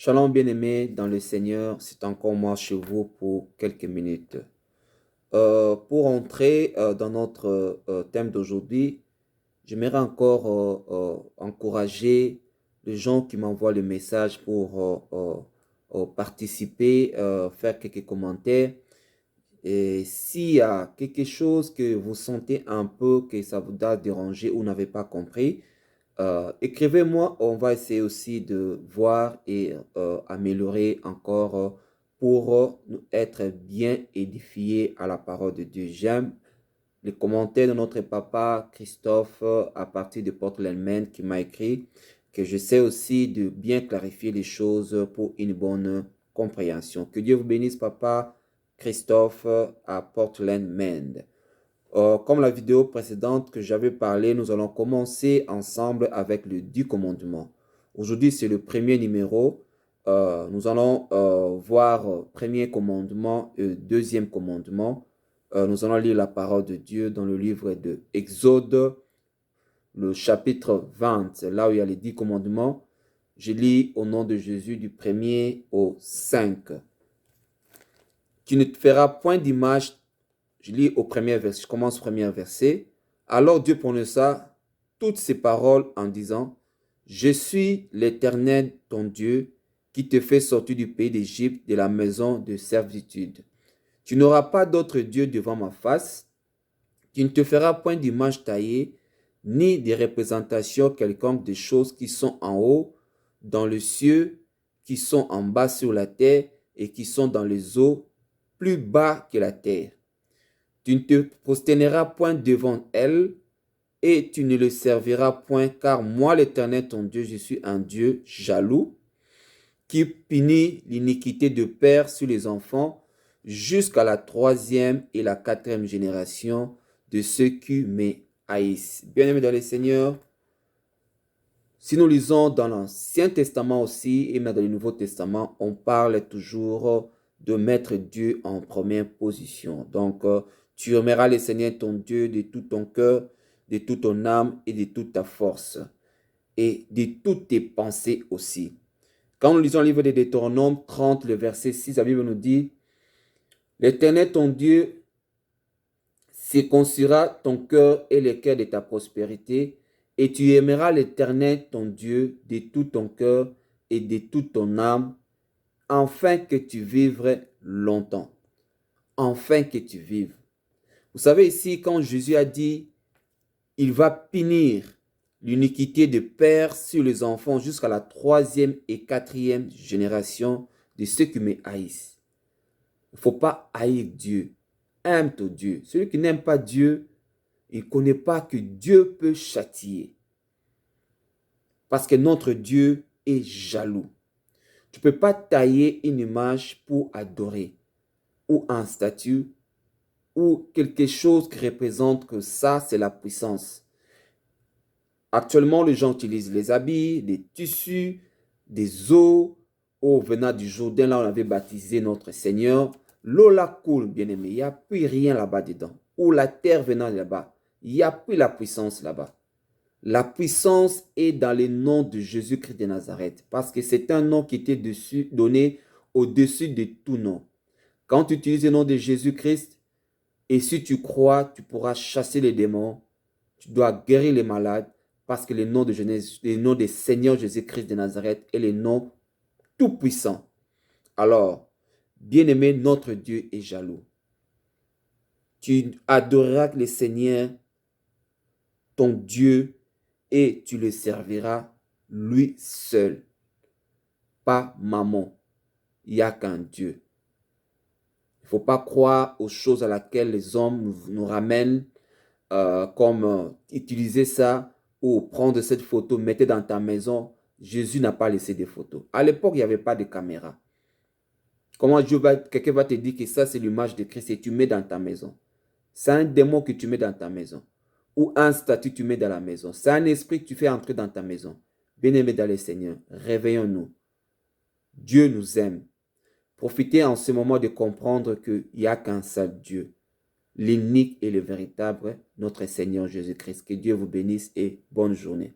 Shalom bien-aimés dans le Seigneur, c'est encore moi chez vous pour quelques minutes. Pour entrer dans notre thème d'aujourd'hui, j'aimerais encore encourager les gens qui m'envoient le message pour participer, faire quelques commentaires. Et s'il y a quelque chose que vous sentez un peu que ça vous a dérangé ou n'avez pas compris, écrivez-moi, on va essayer aussi de voir et améliorer encore pour être bien édifiés à la parole de Dieu. J'aime les commentaires de notre papa Christophe à partir de Portland, Maine, qui m'a écrit que j'essaie aussi de bien clarifier les choses pour une bonne compréhension. Que Dieu vous bénisse, papa Christophe à Portland, Maine. Comme la vidéo précédente que j'avais parlé, nous allons commencer ensemble avec le 10 commandements. Aujourd'hui, c'est le premier numéro. Nous allons voir premier commandement et deuxième commandement. Nous allons lire la parole de Dieu dans le livre de Exode, le chapitre 20, là où il y a les 10 commandements. Je lis au nom de Jésus du 1er au 5. Tu ne te feras point d'image. Je lis au premier verset, je commence au premier verset. Alors Dieu prononça toutes ces paroles en disant, je suis l'Éternel ton Dieu qui te fait sortir du pays d'Égypte, de la maison de servitude. Tu n'auras pas d'autre Dieu devant ma face. Tu ne te feras point d'image taillée, ni de représentation quelconque des choses qui sont en haut, dans le ciel, qui sont en bas sur la terre et qui sont dans les eaux, plus bas que la terre. Tu ne te prosterneras point devant elle, et tu ne le serviras point, car moi, l'Éternel, ton Dieu, je suis un Dieu jaloux, qui punit l'iniquité de père sur les enfants, jusqu'à la 3e et la 4e génération de ceux qui me haïssent. Bien-aimés dans le Seigneur, si nous lisons dans l'Ancien Testament aussi, et même dans le Nouveau Testament, on parle toujours de mettre Dieu en première position. Donc, tu aimeras le Seigneur ton Dieu de tout ton cœur, de toute ton âme et de toute ta force. Et de toutes tes pensées aussi. Quand nous lisons le livre de Deutéronome 30, le verset 6, la Bible nous dit, l'Éternel ton Dieu circoncira ton cœur et le cœur de ta prospérité, et tu aimeras l'Éternel ton Dieu de tout ton cœur et de toute ton âme, afin que tu vives longtemps. Afin que tu vives. Vous savez ici, quand Jésus a dit, il va punir l'iniquité de père sur les enfants jusqu'à la 3e et 4e génération de ceux qui me haïssent. Il ne faut pas haïr Dieu. Aime ton Dieu. Celui qui n'aime pas Dieu, il ne connaît pas que Dieu peut châtier. Parce que notre Dieu est jaloux. Tu ne peux pas tailler une image pour adorer, ou un statut, ou quelque chose qui représente que ça, c'est la puissance. Actuellement, les gens utilisent les habits, des tissus, des eaux. Oh, venant du Jourdain, là, on avait baptisé notre Seigneur. L'eau là coule, bien-aimé. Il n'y a plus rien là-bas dedans. Ou la terre venant là-bas. Il n'y a plus la puissance là-bas. La puissance est dans le nom de Jésus-Christ de Nazareth. Parce que c'est un nom qui était donné au-dessus de tout nom. Quand tu utilises le nom de Jésus-Christ, et si tu crois, tu pourras chasser les démons. Tu dois guérir les malades. Parce que le nom de Seigneur Jésus-Christ de Nazareth est le nom tout-puissant. Alors, bien-aimé, notre Dieu est jaloux. Tu adoreras le Seigneur, ton Dieu, et tu le serviras lui seul. Pas maman. Il n'y a qu'un Dieu. Il ne faut pas croire aux choses à laquelle les hommes nous ramènent, comme utiliser ça ou prendre cette photo, mettez dans ta maison. Jésus n'a pas laissé de photos. À l'époque, il n'y avait pas de caméra. Comment quelqu'un va te dire que ça, c'est l'image de Christ et tu mets dans ta maison. C'est un démon que tu mets dans ta maison. Ou un statut que tu mets dans la maison. C'est un esprit que tu fais entrer dans ta maison. Bien-aimés dans le Seigneur, réveillons-nous. Dieu nous aime. Profitez en ce moment de comprendre qu'il n'y a qu'un seul Dieu. L'unique et le véritable, notre Seigneur Jésus-Christ. Que Dieu vous bénisse et bonne journée.